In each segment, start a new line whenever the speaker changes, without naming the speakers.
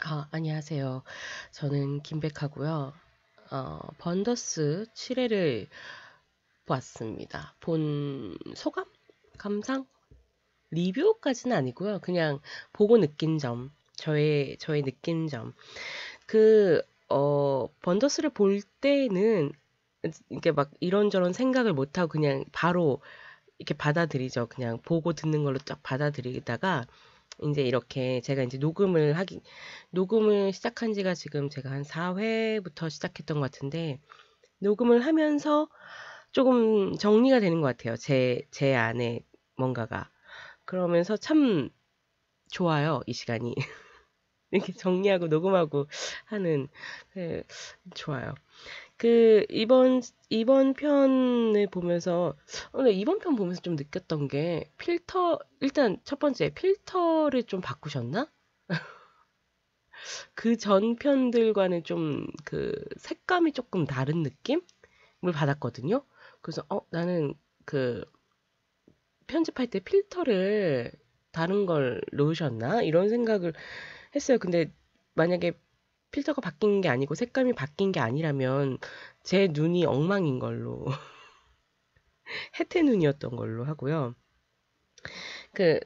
안녕하세요. 저는 김백하고요. 번더스 7회를 보았습니다. 본 소감? 감상? 리뷰까지는 아니고요. 그냥 보고 느낀 점, 저의 느낀 점. 번더스를 볼 때는 이게 막 이런저런 생각을 못하고 그냥 바로 이렇게 받아들이죠. 그냥 보고 듣는 걸로 쫙 받아들이다가 이제 이렇게 제가 이제 녹음을 시작한 지가 지금 제가 한 4회부터 시작했던 것 같은데, 녹음을 하면서 조금 정리가 되는 것 같아요. 제 안에 뭔가가. 그러면서 참 좋아요, 이 시간이. 이렇게 정리하고 녹음하고 하는, 그, 좋아요. 이번 편을 보면서, 근데 이번 편 보면서 좀 느꼈던 게, 일단 첫 번째, 필터를 좀 바꾸셨나? 그 전 편들과는 좀 색감이 조금 다른 느낌을 받았거든요. 그래서, 나는 그 편집할 때 필터를 다른 걸 넣으셨나? 이런 생각을 했어요. 근데 만약에 필터가 바뀐 게 아니고 색감이 바뀐 게 아니라면 제 눈이 엉망인 걸로, 해태 눈이었던 걸로 하고요.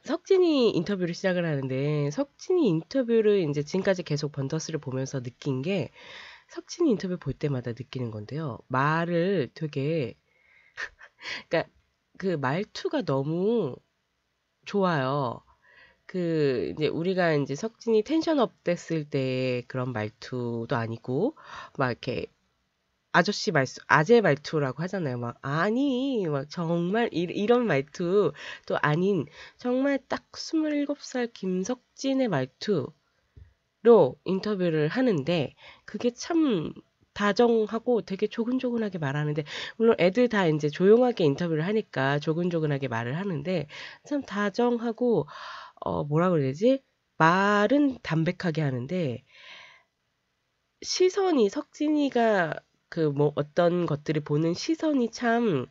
석진이 인터뷰를 시작을 하는데, 석진이 인터뷰를 이제 지금까지 계속 번더스를 보면서 느낀 게, 석진이 인터뷰 볼 때마다 느끼는 건데요. 말을 되게, 그러니까 그 말투가 너무 좋아요. 이제 우리가 이제 석진이 텐션업 됐을 때 그런 말투도 아니고, 막 이렇게 아재 말투라고 하잖아요. 막, 아니, 막 정말 이런 말투 또 아닌, 정말 딱 27살 김석진의 말투로 인터뷰를 하는데, 그게 참 다정하고 되게 조근조근하게 말하는데, 물론 애들 다 이제 조용하게 인터뷰를 하니까 조근조근하게 말을 하는데, 참 다정하고, 뭐라 그래야 되지? 말은 담백하게 하는데, 석진이가 뭐 어떤 것들을 보는 시선이 참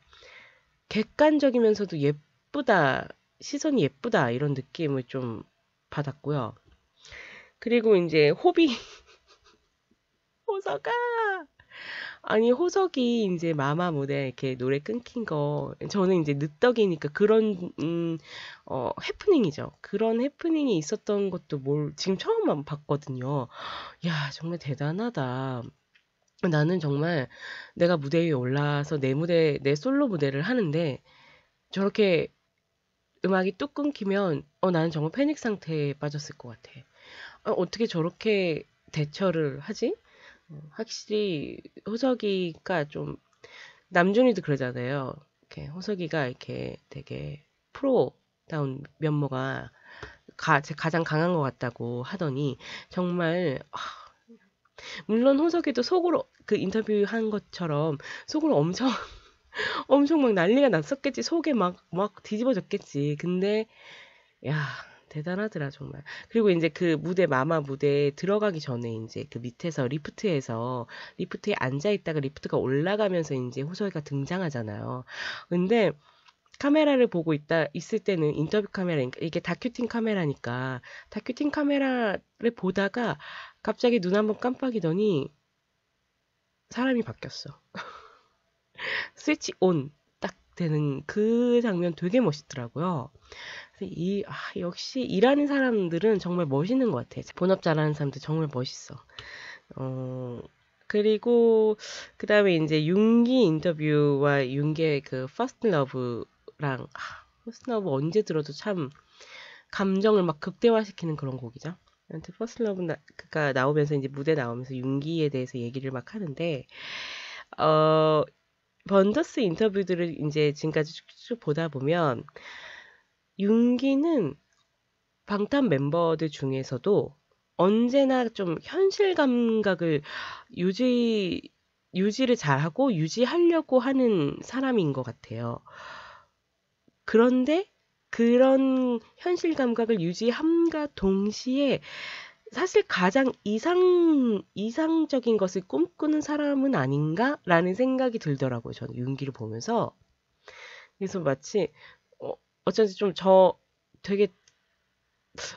객관적이면서도 예쁘다, 시선이 예쁘다, 이런 느낌을 좀 받았고요. 그리고 이제 호서가, 아니, 호석이 이제 마마 무대 이렇게 노래 끊긴 거, 저는 이제 늦덕이니까 그런, 해프닝이죠. 그런 해프닝이 있었던 것도 지금 처음 봤거든요. 야, 정말 대단하다. 나는 정말 내가 무대 위에 올라와서 내 솔로 무대를 하는데 저렇게 음악이 뚝 끊기면 나는 정말 패닉 상태에 빠졌을 것 같아. 어떻게 저렇게 대처를 하지? 확실히 호석이가 좀 남준이도 그러잖아요. 이렇게 호석이가 이렇게 되게 프로다운 면모가 가장 강한 것 같다고 하더니 정말 물론 호석이도 속으로 그 인터뷰한 것처럼 속으로 엄청 엄청 막 난리가 났었겠지. 속에 막 뒤집어졌겠지. 근데 야, 대단하더라 정말. 그리고 이제 마마 무대에 들어가기 전에 이제 그 밑에서 리프트에 앉아 있다가 리프트가 올라가면서 이제 호석이가 등장하잖아요. 근데 카메라를 보고 있을 때는 인터뷰 카메라니까, 이게 다큐팅 카메라니까, 다큐팅 카메라를 보다가 갑자기 눈 한번 깜빡이더니 사람이 바뀌었어. 스위치 온 딱 되는 그 장면 되게 멋있더라고요. 그래서 역시 일하는 사람들은 정말 멋있는 것 같아. 본업 잘하는 사람들 정말 멋있어. 어, 그리고 그 다음에 이제 윤기 인터뷰와 윤기의 퍼스트 러브랑 퍼스트 러브 언제 들어도 참 감정을 막 극대화시키는 그런 곡이죠. 아무튼 퍼스트 러브가 나오면서 이제 무대 나오면서 윤기에 대해서 얘기를 막 하는데 어 번더스 인터뷰들을 이제 지금까지 쭉 보다 보면 윤기는 방탄 멤버들 중에서도 언제나 좀 현실 감각을 유지 유지를 잘하고 유지하려고 하는 사람인 것 같아요. 그런데 그런 현실 감각을 유지함과 동시에 사실 가장 이상적인 것을 꿈꾸는 사람은 아닌가라는 생각이 들더라고요. 저는 윤기를 보면서. 그래서 마치 어쩐지 좀 되게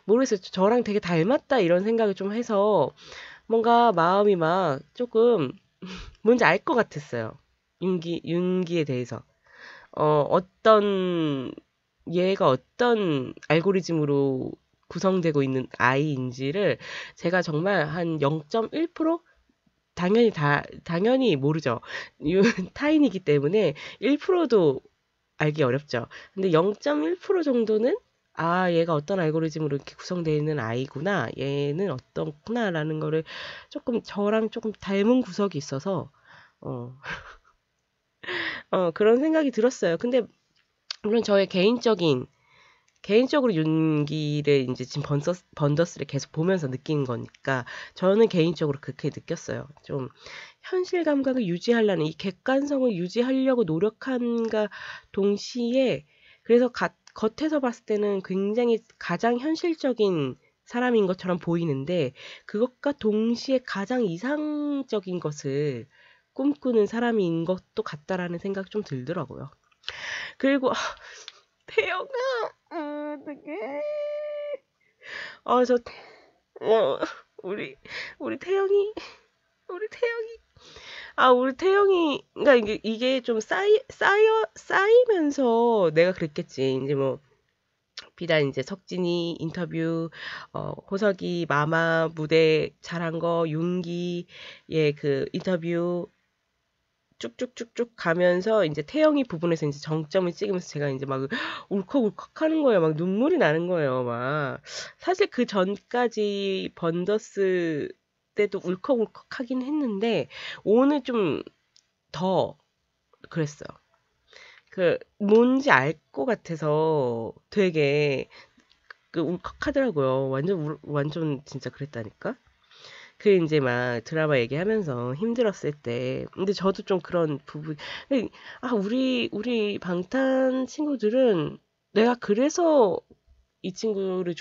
모르겠어요. 저랑 되게 닮았다 이런 생각을 좀 해서 뭔가 마음이 막 조금 뭔지 알 것 같았어요. 윤기에 대해서. 어떤 얘가 어떤 알고리즘으로 구성되고 있는 아이인지를 제가 정말 한 0.1% 당연히 모르죠. 타인이기 때문에 1%도 알기 어렵죠. 근데 0.1% 정도는 아, 얘가 어떤 알고리즘으로 이렇게 구성되어 있는 아이구나. 얘는 어떻구나라는 거를 조금 저랑 조금 닮은 구석이 있어서 어, 그런 생각이 들었어요. 근데 물론 저의 개인적으로 윤기를 이제 지금 번더스를 계속 보면서 느낀 거니까 저는 개인적으로 그렇게 느꼈어요. 좀 현실 감각을 유지하려는 이 객관성을 유지하려고 노력함과 동시에 그래서 겉에서 봤을 때는 굉장히 가장 현실적인 사람인 것처럼 보이는데 그것과 동시에 가장 이상적인 것을 꿈꾸는 사람인 것도 같다라는 생각 좀 들더라고요. 그리고 태영아, 어떡해. 아, 어, 우리, 우리 태영이, 우리 태영이. 아, 우리 태영이, 그러니까 이게 좀 쌓이면서 내가 그랬겠지. 이제 뭐, 비단 이제 석진이 인터뷰, 호석이 마마 무대 잘한 거, 윤기의 그 인터뷰, 쭉쭉쭉쭉 가면서 이제 태영이 부분에서 이제 정점을 찍으면서 제가 이제 막 울컥울컥 하는 거예요. 막 눈물이 나는 거예요. 막 사실 그 전까지 번더스 때도 울컥울컥 하긴 했는데 오늘 좀 더 그랬어요. 그 뭔지 알 것 같아서 되게 그 울컥하더라고요. 완전 진짜 그랬다니까. 그 이제 막 드라마 얘기하면서 힘들었을 때 근데 저도 좀 그런 부분 아 우리 방탄 친구들은 내가 그래서 이 친구들을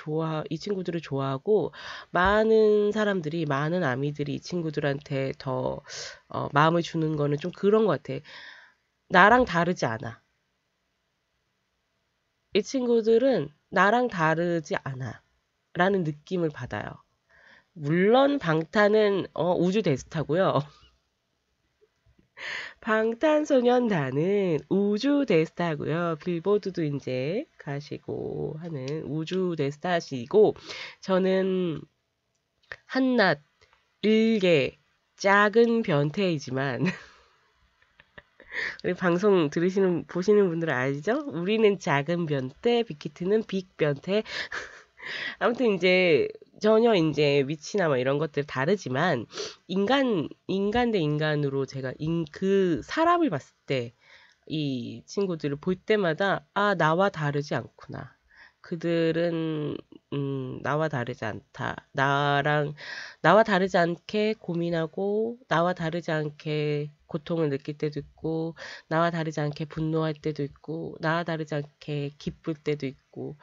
좋아하고 많은 아미들이 이 친구들한테 더 마음을 주는 거는 좀 그런 것 같아. 나랑 다르지 않아. 이 친구들은 나랑 다르지 않아. 라는 느낌을 받아요. 물론 방탄은 우주 대스타고요. 방탄소년단은 우주 대스타고요. 빌보드도 이제 가시고 하는 우주 대스타시고 저는 한낱 일개 작은 변태이지만 우리 방송 보시는 분들은 알죠? 우리는 작은 변태, 빅히트는 빅 변태. 아무튼 이제 전혀 이제 위치나 뭐 이런 것들 다르지만 인간 대 인간으로 제가 그 사람을 봤을 때 이 친구들을 볼 때마다 아, 나와 다르지 않구나. 그들은 나와 다르지 않다. 나와 다르지 않게 고민하고 나와 다르지 않게 고통을 느낄 때도 있고 나와 다르지 않게 분노할 때도 있고 나와 다르지 않게 기쁠 때도 있고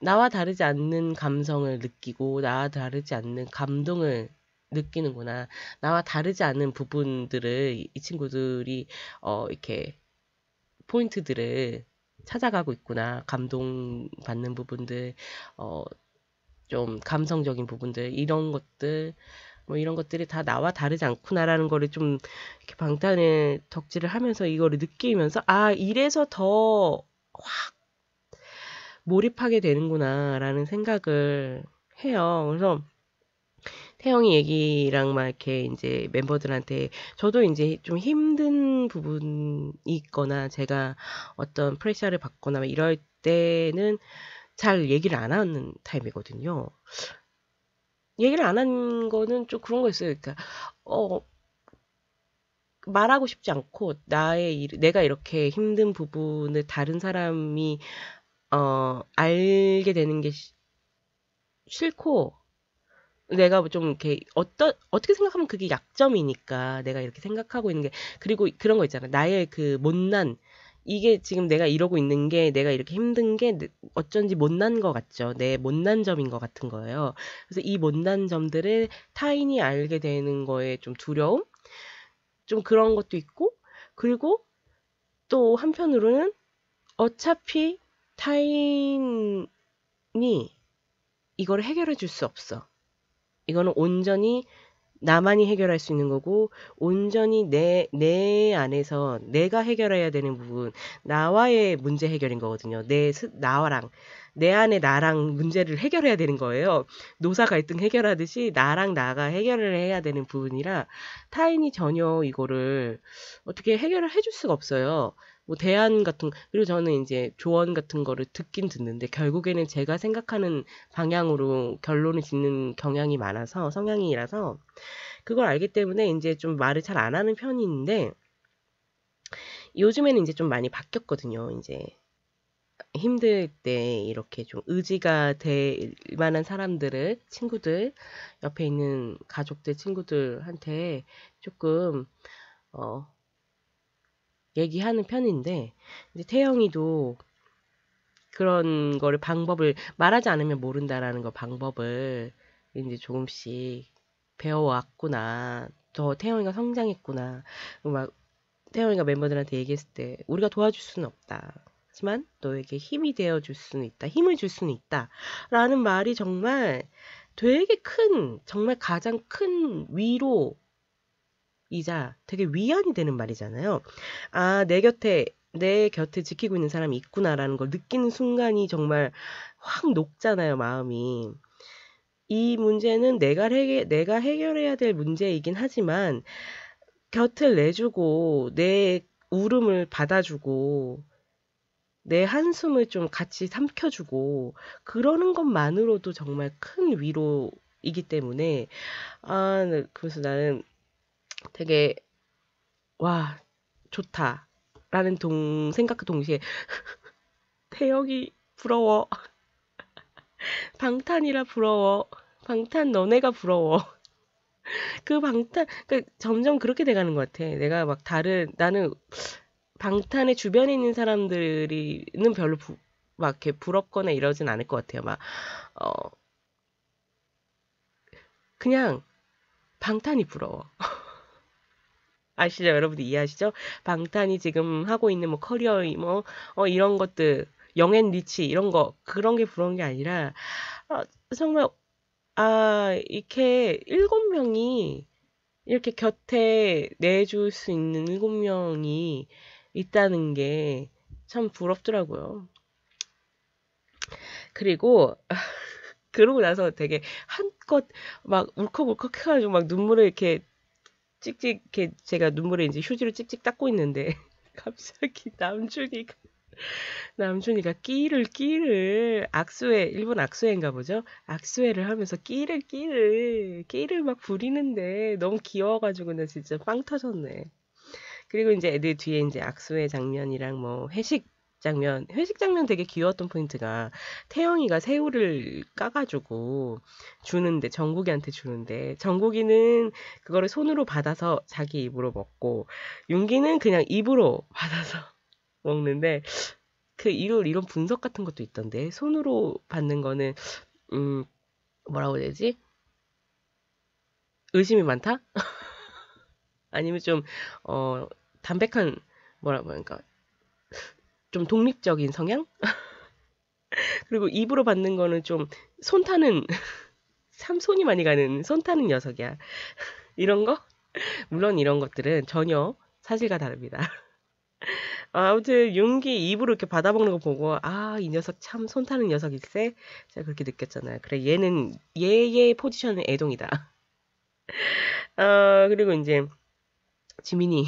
나와 다르지 않는 감성을 느끼고 나와 다르지 않는 감동을 느끼는구나. 나와 다르지 않은 부분들을 이 친구들이 이렇게 포인트들을 찾아가고 있구나. 감동받는 부분들, 어, 좀 감성적인 부분들, 이런 것들, 뭐 이런 것들이 다 나와 다르지 않구나라는 거를 좀 이렇게 방탄을 덕질을 하면서 이거를 느끼면서 아, 이래서 더 확 몰입하게 되는구나라는 생각을 해요. 그래서 태영이 얘기랑 막 이렇게 이제 멤버들한테 저도 이제 좀 힘든 부분이 있거나 제가 어떤 프레셔를 받거나 막 이럴 때는 잘 얘기를 안 하는 타입이거든요. 얘기를 안 한 거는 좀 그런 거 있어요. 그러니까 어 말하고 싶지 않고 내가 이렇게 힘든 부분을 다른 사람이 알게 되는 게 싫고 내가 좀 이렇게 어떻게 생각하면 그게 약점이니까 내가 이렇게 생각하고 있는 게 그리고 그런 거 있잖아. 나의 그 못난 이게 지금 내가 이러고 있는 게 내가 이렇게 힘든 게 어쩐지 못난 것 같죠. 내 못난 점인 것 같은 거예요. 그래서 이 못난 점들을 타인이 알게 되는 거에 좀 두려움? 좀 그런 것도 있고 그리고 또 한편으로는 어차피 타인이 이거를 해결해 줄 수 없어. 이거는 온전히 나만이 해결할 수 있는 거고, 온전히 내 안에서 내가 해결해야 되는 부분, 나와의 문제 해결인 거거든요. 나와랑, 내 안에 나랑 문제를 해결해야 되는 거예요. 노사 갈등 해결하듯이 나랑 나가 해결을 해야 되는 부분이라 타인이 전혀 이거를 어떻게 해결을 해줄 수가 없어요. 뭐 대안 같은, 그리고 저는 이제 조언 같은 거를 듣긴 듣는데 결국에는 제가 생각하는 방향으로 결론을 짓는 경향이 많아서, 성향이라서 그걸 알기 때문에 인제 좀 말을 잘 안 하는 편인데 요즘에는 인제 좀 많이 바뀌었거든요. 인제 힘들 때 이렇게 좀 의지가 될 만한 사람들을, 친구들, 옆에 있는 가족들, 친구들한테 쪼끔 어 얘기하는 편인데, 이제 태영이도 그런 거를, 방법을, 말하지 않으면 모른다라는 거, 방법을 인제 조금씩 배워왔구나. 더 태영이가 성장했구나. 막 태영이가 멤버들한테 얘기했을 때 우리가 도와줄 수는 없다. 하지만 너에게 힘이 되어줄 수는 있다. 힘을 줄 수는 있다. 라는 말이 정말 되게 큰, 정말 가장 큰 위로이자 되게 위안이 되는 말이잖아요. 아, 내 곁에 지키고 있는 사람이 있구나라는 걸 느끼는 순간이 정말 확 녹잖아요, 마음이. 이 문제는 내가 해결해야 될 문제이긴 하지만 곁을 내주고 내 울음을 받아주고 내 한숨을 좀 같이 삼켜주고 그러는 것만으로도 정말 큰 위로이기 때문에, 네, 그래서 나는 되게 와, 좋다라는 생각과 동시에 태영이 부러워. 방탄이라 부러워. 방탄 너네가 부러워. 점점 그렇게 돼가는 것 같아. 내가 막 나는 방탄의 주변에 있는 사람들이는 별로 막 이렇게 부럽거나 이러진 않을 것 같아요. 어, 그냥 방탄이 부러워. 아시죠? 여러분들 이해하시죠? 방탄이 지금 하고 있는 뭐 커리어, 뭐, 이런 것들, 영앤 리치, 이런 거, 그런 게 부러운 게 아니라, 아, 정말, 이렇게 7명이 이렇게 곁에 내줄 수 있는 7명이 있다는 게 참 부럽더라고요. 그리고 그러고 나서 되게 한껏 막 울컥울컥 해가지고 막 눈물을 이렇게 찍찍, 이렇게 제가 눈물을 이제 휴지로 찍찍 닦고 있는데 갑자기 남준이가 끼를 일본 악수회인가 보죠? 악수회를 하면서 끼를 막 부리는데 너무 귀여워가지고 나 진짜 빵 터졌네. 그리고 이제 애들 뒤에 이제 악수회 장면이랑 뭐 회식 장면 되게 귀여웠던 포인트가 태영이가 새우를 까가지고 정국이한테 주는데, 정국이는 그거를 손으로 받아서 자기 입으로 먹고, 윤기는 그냥 입으로 받아서 먹는데, 이런 분석 같은 것도 있던데, 손으로 받는 거는, 음, 뭐라고 해야 되지? 의심이 많다? 아니면 좀, 어, 담백한, 그러니까, 좀 독립적인 성향? 그리고 입으로 받는 거는 좀 손 타는, 참 손이 많이 가는 손 타는 녀석이야. 이런 거? 물론 이런 것들은 전혀 사실과 다릅니다. 아무튼 윤기 입으로 이렇게 받아먹는 거 보고, 이 녀석 참 손 타는 녀석일세? 제가 그렇게 느꼈잖아요. 그래, 얘의 포지션은 애동이다. 그리고 이제 지민이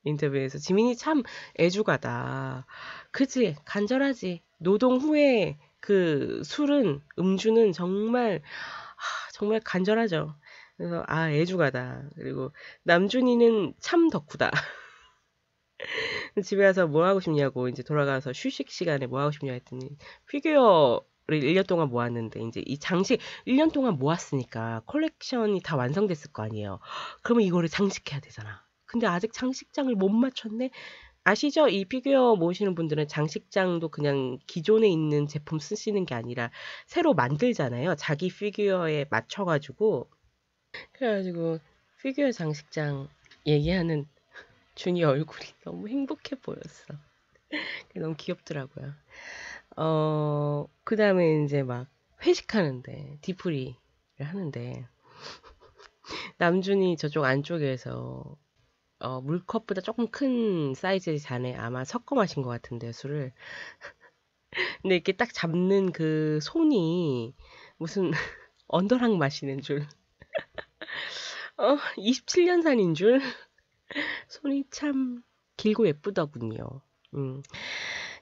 인터뷰에서 지민이 참 애주가다. 그치? 간절하지. 노동 후에 그 음주는 정말, 정말 간절하죠. 그래서, 애주가다. 그리고 남준이는 참 덕후다. 집에 가서 뭐 하고 싶냐고, 이제 돌아가서 휴식 시간에 뭐 하고 싶냐 했더니, 피규어를 1년 동안 모았는데, 이제 1년 동안 모았으니까 컬렉션이 다 완성됐을 거 아니에요. 그러면 이거를 장식해야 되잖아. 근데 아직 장식장을 못 맞췄네? 아시죠? 이 피규어 모으시는 분들은 장식장도 그냥 기존에 있는 제품 쓰시는 게 아니라 새로 만들잖아요. 자기 피규어에 맞춰가지고. 그래가지고 피규어 장식장 얘기하는 준이 얼굴이 너무 행복해 보였어. 너무 귀엽더라고요. 그 다음에 이제 막 회식하는데, 디프리를 하는데, 남준이 저쪽 안쪽에서, 물컵보다 조금 큰 사이즈의 잔에 아마 섞어 마신 것 같은데, 술을. 근데 이렇게 딱 잡는 그 손이 무슨 언더락 마시는 줄. 27년 산인 줄. 손이 참 길고 예쁘더군요. 음.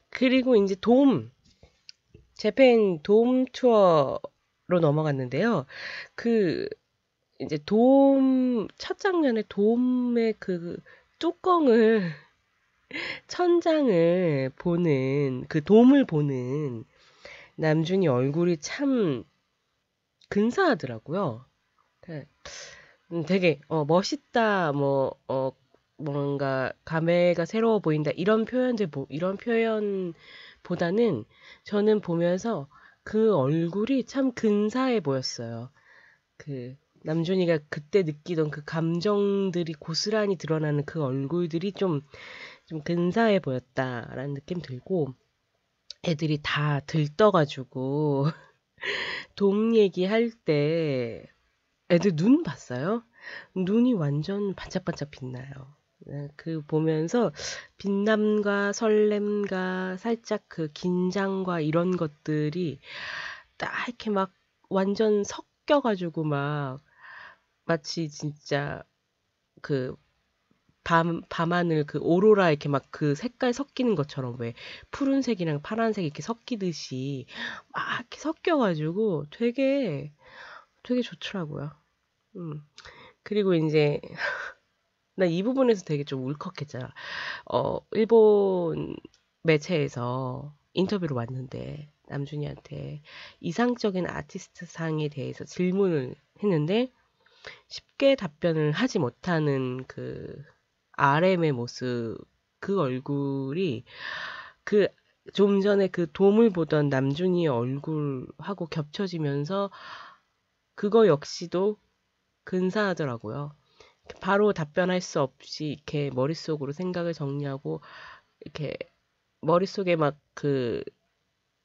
그리고 이제 재팬 돔 투어로 넘어갔는데요. 그, 이제 첫 장면에 돔의 그 뚜껑을, 천장을 보는, 그 돔을 보는 남준이 얼굴이 참 근사하더라고요. 그, 되게, 멋있다, 뭔가, 감회가 새로워 보인다, 이런 표현보다는 저는 보면서 그 얼굴이 참 근사해 보였어요. 그, 남준이가 그때 느끼던 그 감정들이 고스란히 드러나는 그 얼굴들이 좀 근사해 보였다라는 느낌 들고, 애들이 다 들떠가지고, 돔 얘기할 때, 애들 눈 봤어요? 눈이 완전 반짝반짝 빛나요. 네, 그 보면서 빛남과 설렘과 살짝 그 긴장과 이런 것들이 딱 이렇게 막 완전 섞여가지고 막 마치 진짜 그 밤하늘 그 오로라 이렇게 막 그 색깔 섞이는 것처럼 왜 푸른색이랑 파란색 이렇게 섞이듯이 막 이렇게 섞여가지고 되게 좋더라고요. 음. 그리고 이제 나 이 부분에서 되게 좀 울컥했잖아. 일본 매체에서 인터뷰를 왔는데 남준이한테 이상적인 아티스트 상에 대해서 질문을 했는데 쉽게 답변을 하지 못하는 그 RM의 모습, 그 얼굴이 그 좀 전에 그 돔을 보던 남준이의 얼굴하고 겹쳐지면서 그거 역시도 근사하더라고요. 바로 답변할 수 없이 이렇게 머릿속으로 생각을 정리하고 이렇게 머릿속에 막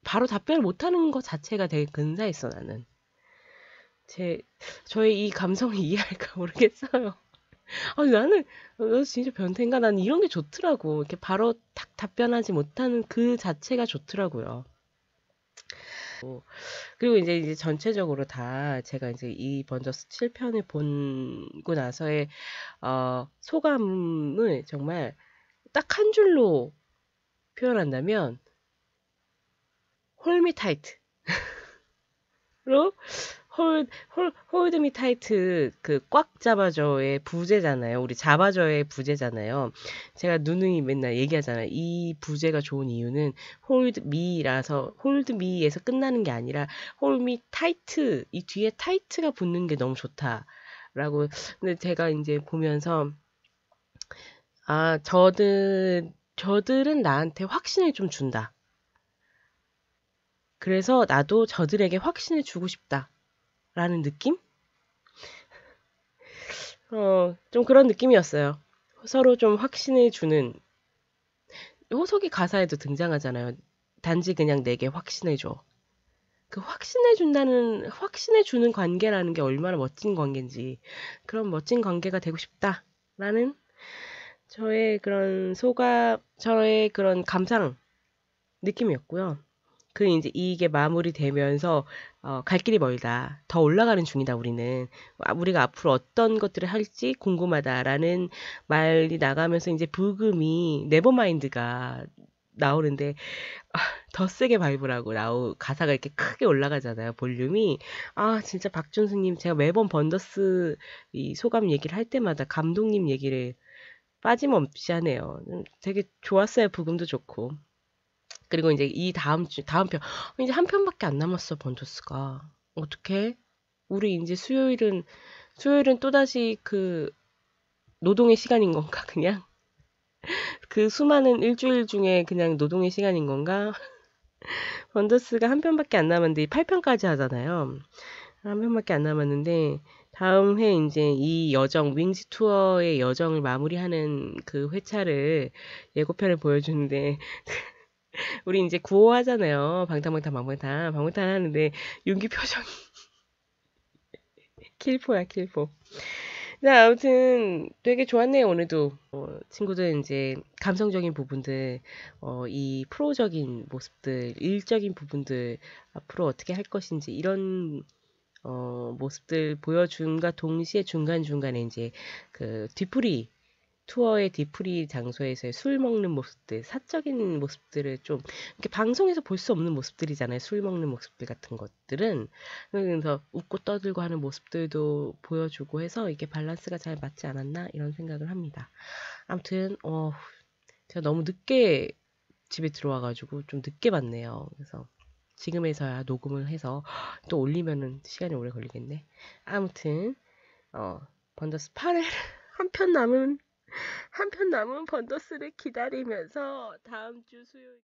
바로 답변을 못하는 것 자체가 되게 근사했어, 나는. 제, 저의 이 감성을 이해할까 모르겠어요. 나는, 너 진짜 변태인가? 나는 이런 게 좋더라고. 이렇게 바로 탁 답변하지 못하는 그 자체가 좋더라고요. 그리고 이제 전체적으로 다 제가 이제 이 번더스 7편을 보고 나서의 소감을 정말 딱 한 줄로 표현한다면 홀미 타이트로 홀드 미 타이트 그 꽉 잡아줘의 부제잖아요. 우리 잡아줘의 부제잖아요. 제가 누누이 맨날 얘기하잖아요. 이 부제가 좋은 이유는 홀드 미라서 홀드 미에서 끝나는 게 아니라 홀미 타이트 이 뒤에 타이트가 붙는 게 너무 좋다라고. 근데 제가 이제 보면서 저들은 나한테 확신을 좀 준다. 그래서 나도 저들에게 확신을 주고 싶다라는 느낌? 좀 그런 느낌이었어요. 서로 좀 확신을 주는, 호석이 가사에도 등장하잖아요. 단지 그냥 내게 확신을 줘. 그 확신을 주는 관계라는 게 얼마나 멋진 관계인지, 그런 멋진 관계가 되고 싶다라는 저의 그런 감상 느낌이었고요. 이제 이게 마무리되면서 갈 길이 멀다. 더 올라가는 중이다, 우리는. 우리가 앞으로 어떤 것들을 할지 궁금하다라는 말이 나가면서 이제 부금이 네버마인드가 나오는데 더 세게 밟으라고 가사가 이렇게 크게 올라가잖아요, 볼륨이. 진짜 박준수님, 제가 매번 번더스 이 소감 얘기를 할 때마다 감독님 얘기를 빠짐없이 하네요. 되게 좋았어요, 부금도 좋고. 그리고 이제 이 다음 편. 이제 한 편밖에 안 남았어, 번투스가. 어떡해? 우리 이제 수요일은 또다시 노동의 시간인 건가, 그냥? 그 수많은 일주일 중에 그냥 노동의 시간인 건가? 번더스가 한 편밖에 안 남았는데, 8편까지 하잖아요. 한 편밖에 안 남았는데, 다음 해 이제 이 윙스 투어의 여정을 마무리하는 그 회차를 예고편을 보여주는데, 우리 이제 구호 하잖아요. 방탄방탄 방방탄 방방탄 하는데 윤기 표정이 킬포야 킬포. 자, 아무튼 되게 좋았네요, 오늘도. 친구들 이제 감성적인 부분들, 이 프로적인 모습들, 일적인 부분들, 앞으로 어떻게 할 것인지, 이런, 모습들 보여줌과 동시에 중간중간에 이제 그 뒤풀이, 투어의 뒤풀이 장소에서의 술 먹는 모습들, 사적인 모습들을 좀, 이렇게 방송에서 볼 수 없는 모습들이잖아요. 술 먹는 모습들 같은 것들은. 그래서 웃고 떠들고 하는 모습들도 보여주고 해서 이게 밸런스가 잘 맞지 않았나? 이런 생각을 합니다. 아무튼, 제가 너무 늦게 집에 들어와가지고 좀 늦게 봤네요. 그래서 지금에서야 녹음을 해서 또 올리면은 시간이 오래 걸리겠네. 아무튼, 번더스 8회 한편 남은 번더스를 기다리면서 다음 주 수요일